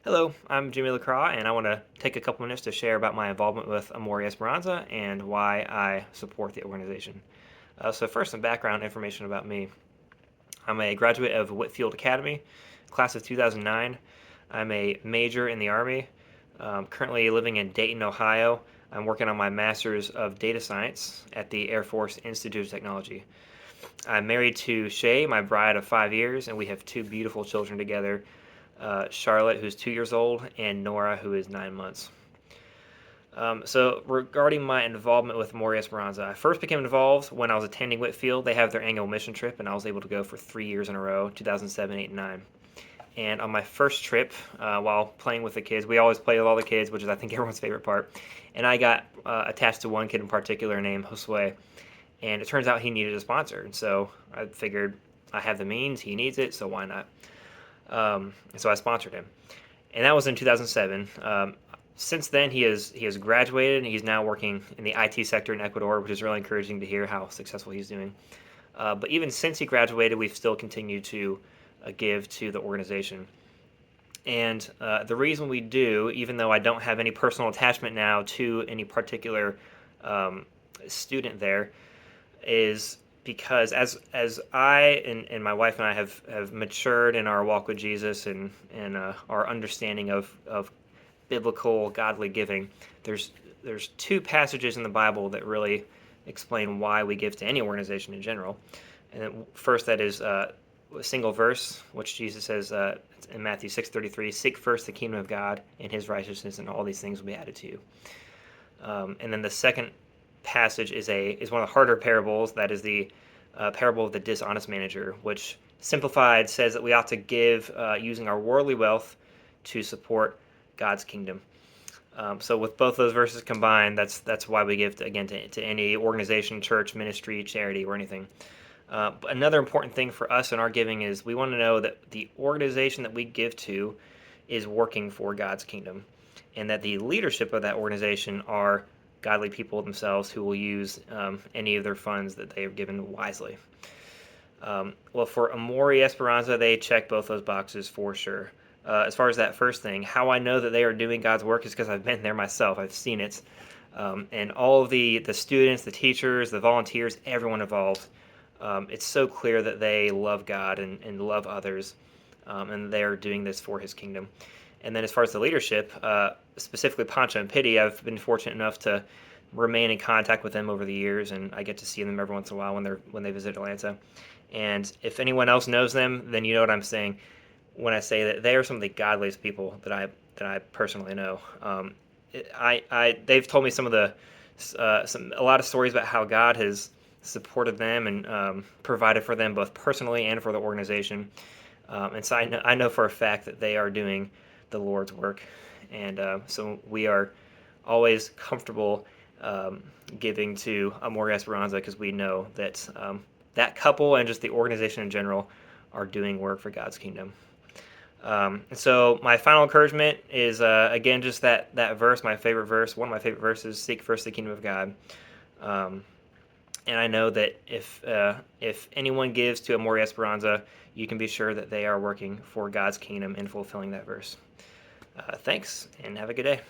Hello, I'm Jimmy LeCraw, and I want to take a couple minutes to share about my involvement with Amor Y Esperanza and why I support the organization. So first, some background information about me. I'm a graduate of Whitefield Academy, class of 2009. I'm a major in the Army, currently living in Dayton, Ohio. I'm working on my Master's of Data Science at the Air Force Institute of Technology. I'm married to Shay, my bride of 5 years, and we have two beautiful children together, Charlotte, who's 2 years old, and Nora, who is 9 months. So regarding my involvement with Amor Y Esperanza, I first became involved when I was attending Whitfield. They have their annual mission trip, and I was able to go for 3 years in a row, 2007, 8, and 9. And on my first trip, while playing with the kids, we always play with all the kids, which is, I think, everyone's favorite part. And I got attached to one kid in particular named Josue, and it turns out he needed a sponsor. And so I figured I have the means, he needs it, so why not? And so I sponsored him, and that was in 2007. Since then, he has graduated, and he's now working in the IT sector in Ecuador, which is really encouraging to hear how successful he's doing. But even since he graduated, we've still continued to give to the organization. And the reason we do, even though I don't have any personal attachment now to any particular student there, is because as I and my wife and I have matured in our walk with Jesus and our understanding of biblical godly giving, there's two passages in the Bible that really explain why we give to any organization in general. And then first, that is a single verse, which Jesus says in Matthew 6:33, "Seek first the kingdom of God and His righteousness, and all these things will be added to you." And then the second passage is one of the harder parables. That is the parable of the dishonest manager, which simplified says that we ought to give using our worldly wealth to support God's kingdom. So with both those verses combined, that's why we give to any organization, church, ministry, charity, or anything. But another important thing for us in our giving is we want to know that the organization that we give to is working for God's kingdom, and that the leadership of that organization are godly people themselves who will use any of their funds that they are given wisely. Well, for Amor Y Esperanza, they check both those boxes for sure. As far as that first thing, how I know that they are doing God's work is because I've been there myself. I've seen it. And all of the students, the teachers, the volunteers, everyone involved, it's so clear that they love God and love others, and they're doing this for His kingdom. And then as far as the leadership, specifically Pancho and Pity, I've been fortunate enough to remain in contact with them over the years, and I get to see them every once in a while when they visit Atlanta. And if anyone else knows them, then you know what I'm saying when I say that they are some of the godliest people that I personally know. They've told me some of the a lot of stories about how God has supported them and provided for them both personally and for the organization. And so I know for a fact that they are doing the Lord's work, and so we are always comfortable giving to Amor Y Esperanza because we know that that couple and just the organization in general are doing work for God's kingdom. And so my final encouragement is again just that verse, my favorite verse, one of my favorite verses: "Seek first the kingdom of God." And I know that if anyone gives to Amor Y Esperanza, you can be sure that they are working for God's kingdom and fulfilling that verse. Thanks, and have a good day.